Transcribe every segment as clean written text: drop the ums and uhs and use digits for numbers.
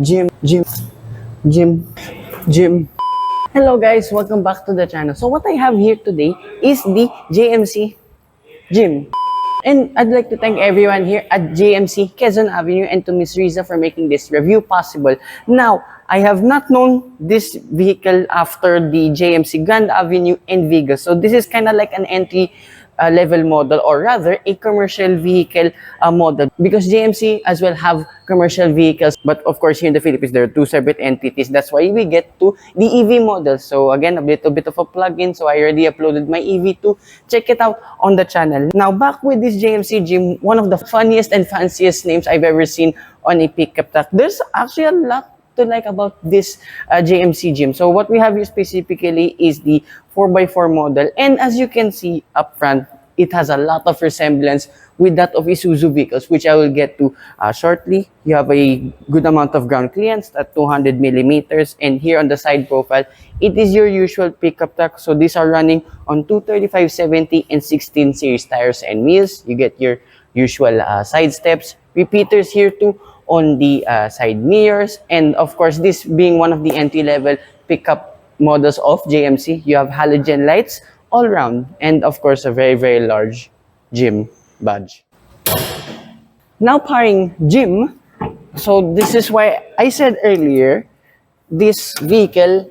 Jim, Jim, Jim, Jim. Hello guys, welcome back to the channel. So what I have here today is the JMC Jim. And I'd like to thank everyone here at JMC Quezon Avenue and to Miss Rizza for making this review possible. Now, I have not known this vehicle after the JMC Grand Avenue and Vigo. So this is kind of like an entry level model, or rather a commercial vehicle model, because JMC as well have commercial vehicles, but of course here in the Philippines there are two separate entities. That's why we get to the EV model. So again, a little bit of a plug-in. So I already uploaded my EV to check it out on the channel. Now back with this JMC Jim, one of the funniest and fanciest names I've ever seen on a pickup truck. There's actually a lot to like about this JMC Jim. So what we have here specifically is the 4x4 model, and as you can see up front, it has a lot of resemblance with that of Isuzu vehicles, which I will get to shortly. You have a good amount of ground clearance at 200 millimeters, and here on the side profile, it is your usual pickup truck. So these are running on 235/70 and 16 series tires and wheels. You get your usual side steps, repeaters here too on the side mirrors, and of course this being one of the entry-level pickup models of JMC, you have halogen lights all around, and of course a very large Jim badge. Now pairing Jim, so this is why I said earlier this vehicle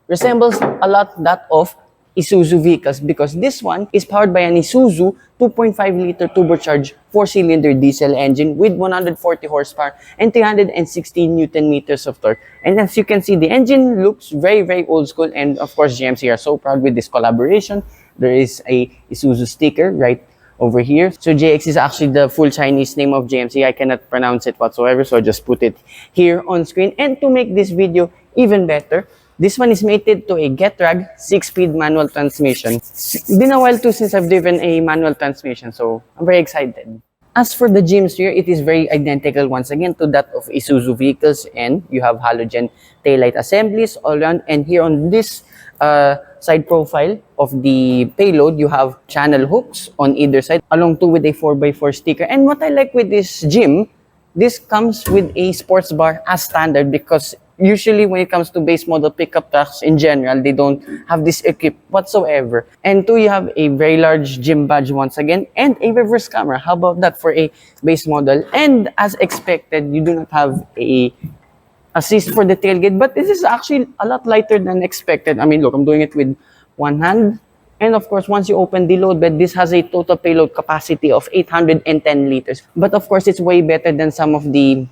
resembles a lot that of Isuzu vehicles, because this one is powered by an Isuzu 2.5-liter turbocharged 4-cylinder diesel engine with 140 horsepower and 316 Newton meters of torque. And as you can see, the engine looks very old school, and of course GMC are so proud with this collaboration. There is a Isuzu sticker right over here. So JX is actually the full Chinese name of JMC. I cannot pronounce it whatsoever, so I just put it here on screen. And to make this video even better, this one is mated to a Getrag 6-speed manual transmission. It's been a while too since I've driven a manual transmission, so I'm very excited. As for the Jims here, it is very identical once again to that of Isuzu vehicles, and you have halogen taillight assemblies all around. And here on this side profile of the payload, you have channel hooks on either side, along too with a 4x4 sticker. And what I like with this Jim, this comes with a sports bar as standard, because usually when it comes to base model pickup trucks in general, they don't have this equipped whatsoever. And two, you have a very large Jim badge once again, and a reverse camera. How about that for a base model? And as expected, you do not have a assist for the tailgate, but this is actually a lot lighter than expected. I mean, look, I'm doing it with one hand. And of course, once you open the load bed, this has a total payload capacity of 810 liters. But of course, it's way better than some of the,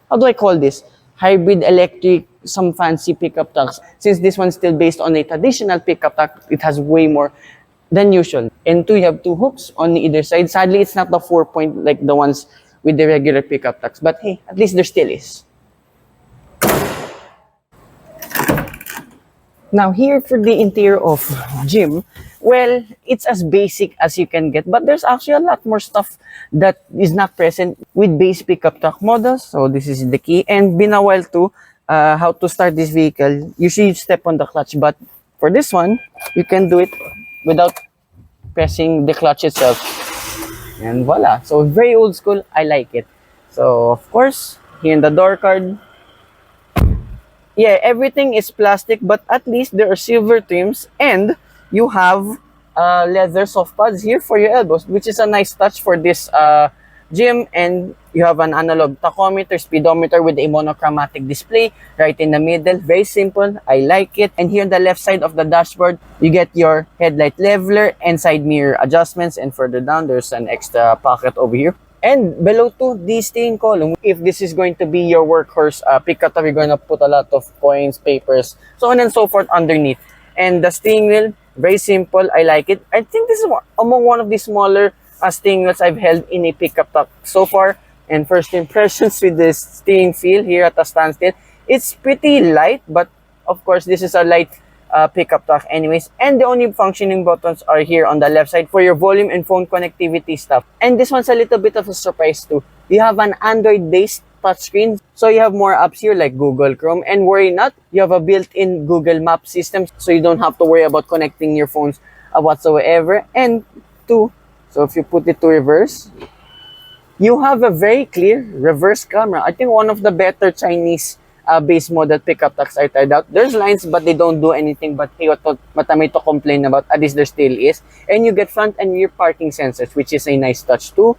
how do I call this? Hybrid electric, some fancy pickup trucks. Since this one's still based on a traditional pickup truck, it has way more than usual. And two, you have two hooks on either side. Sadly, it's not the 4-point like the ones with the regular pickup trucks. But hey, at least there still is. Now here for the interior of Jim, well, it's as basic as you can get, but there's actually a lot more stuff that is not present with base pickup truck models. So this is the key, and been a while too how to start this vehicle. Usually you step on the clutch, but for this one, you can do it without pressing the clutch itself. And voila. So very old school, I like it. So of course, here in the door card, yeah, everything is plastic, but at least there are silver trims, and you have leather soft pads here for your elbows, which is a nice touch for this Jim. And you have an analog tachometer, speedometer with a monochromatic display right in the middle. Very simple, I like it. And here on the left side of the dashboard, you get your headlight leveler and side mirror adjustments, and further down there's an extra pocket over here. And below to the steering column, if this is going to be your workhorse pickup, you're going to put a lot of coins, papers, so on and so forth underneath. And the steering wheel, very simple, I like it. I think this is among one of the smaller steering wheels I've held in a pickup truck so far. And first impressions with the steering feel here at a standstill, it's pretty light, but of course this is a light pickup truck anyways. And the only functioning buttons are here on the left side for your volume and phone connectivity stuff. And this one's a little bit of a surprise too. You have an Android-based touchscreen, so you have more apps here like Google Chrome, and worry not, you have a built-in Google Map system, so you don't have to worry about connecting your phones whatsoever. And two, so if you put it to reverse, you have a very clear reverse camera. I think one of the better Chinese base model pickup trucks are tired out. There's lines, but they don't do anything. But hey, what am I to complain about? At least there still is. And you get front and rear parking sensors, which is a nice touch too.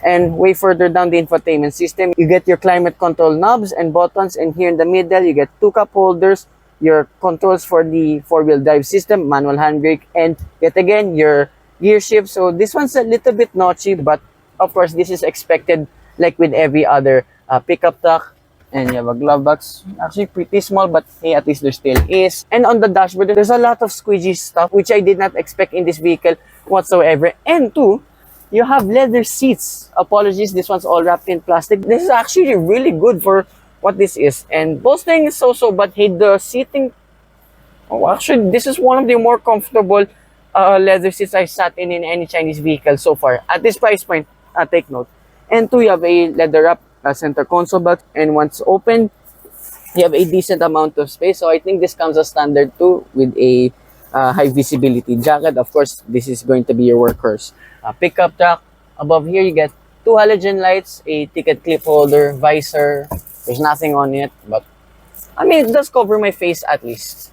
And way further down the infotainment system, you get your climate control knobs and buttons. And here in the middle, you get 2 cup holders, your controls for the 4-wheel drive system, manual handbrake, and yet again, your gear shift. So this one's a little bit notchy, but of course, this is expected like with every other pickup truck. And you have a glove box, actually pretty small, but hey, at least there still is. And on the dashboard, there's a lot of squeegee stuff, which I did not expect in this vehicle whatsoever. And two, you have leather seats. Apologies, this one's all wrapped in plastic. This is actually really good for what this is. And bolstering is so-so, but hey, the seating... Oh, actually, this is one of the more comfortable leather seats I sat in any Chinese vehicle so far. At this price point, take note. And two, you have a leather wrap center console box. And once open, you have a decent amount of space. So I think this comes as standard too with a high visibility jacket. Of course, this is going to be your workhorse. Pickup truck. Above here, you get 2 halogen lights, a ticket clip holder, visor. There's nothing on it, but I mean, it does cover my face at least.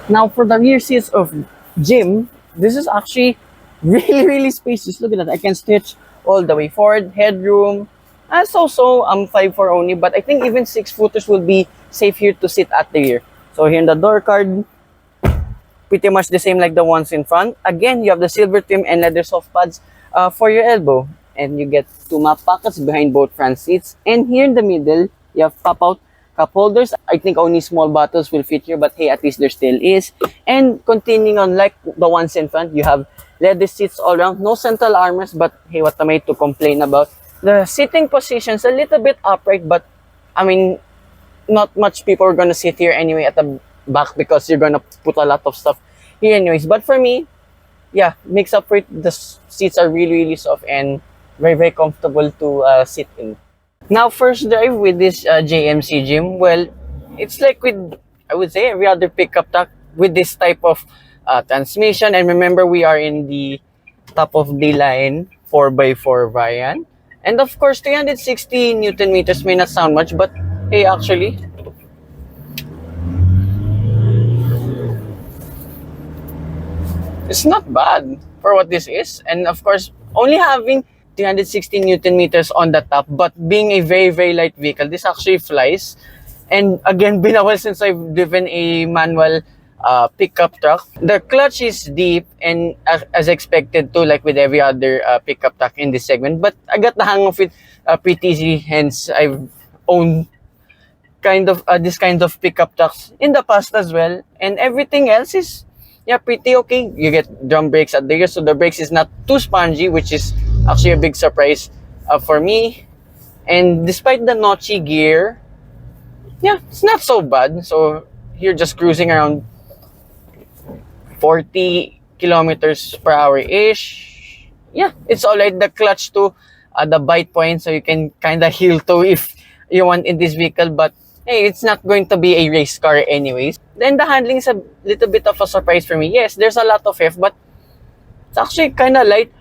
Now, for the rear seats of Jim, this is actually really spacious. Look at that. I can stretch all the way forward. Headroom. So I'm 5'4" only, but I think even 6-footers will be safe here to sit at the rear. So here in the door card, pretty much the same like the ones in front. Again, you have the silver trim and leather soft pads for your elbow. And you get 2 map pockets behind both front seats. And here in the middle, you have pop-out cup holders. I think only small bottles will fit here, but hey, at least there still is. And continuing on like the ones in front, you have leather seats all around. No central armrest, but hey, what am I to complain about? The sitting position's a little bit upright, but I mean, not much people are gonna sit here anyway at the back because you're gonna put a lot of stuff here anyways. But for me, yeah, makes up for it. The seats are really soft and very comfortable to sit in. Now, first drive with this JMC Jim, well, it's like with, I would say, every other pickup truck with this type of transmission. And remember, we are in the top of the line 4x4 variant. And of course, 360 Newton meters may not sound much, but hey, actually, it's not bad for what this is. And of course, only having 360 Newton meters on the top, but being a very light vehicle, this actually flies. And again, been a while since I've driven a manual pickup truck. The clutch is deep and as expected to, like with every other pickup truck in this segment. But I got the hang of it pretty easy. Hence, I've owned this kind of pickup trucks in the past as well. And everything else is pretty okay. You get drum brakes at the rear, so the brakes is not too spongy, which is actually a big surprise for me. And despite the notchy gear, it's not so bad. So you're just cruising around 40 kilometers per hour ish. It's alright. The clutch to the bite point, so you can kind of heel toe if you want in this vehicle. But hey, it's not going to be a race car anyways. Then the handling is a little bit of a surprise for me. Yes, there's a lot of heft, but it's actually kind of light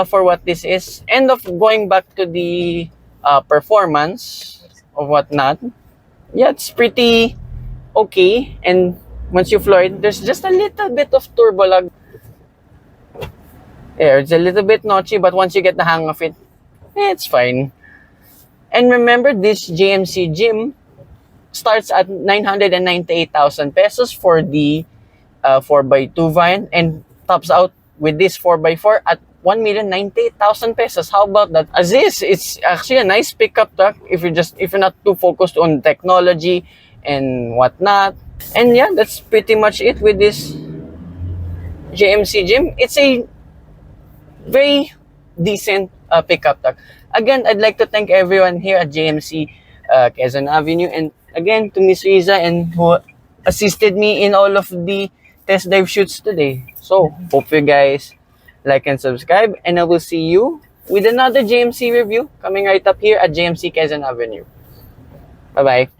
for what this is. And of going back to the performance or whatnot, it's pretty okay. And once you floor it, there's just a little bit of turbo lag. It's a little bit notchy, but once you get the hang of it, it's fine. And remember, this JMC Jim starts at 998,000 pesos for the 4x2 variant and tops out with this 4x4 at 1,098,000 pesos. How about that? As is, it's actually a nice pickup truck if you're not too focused on technology and whatnot. And that's pretty much it with this JMC Jim. It's a very decent pickup truck. Again, I'd like to thank everyone here at JMC Quezon Avenue, and again to Miss Rizza and who assisted me in all of the test drive shoots today. So hope you guys like and subscribe, and I will see you with another JMC review coming right up here at JMC Quezon Avenue. Bye bye.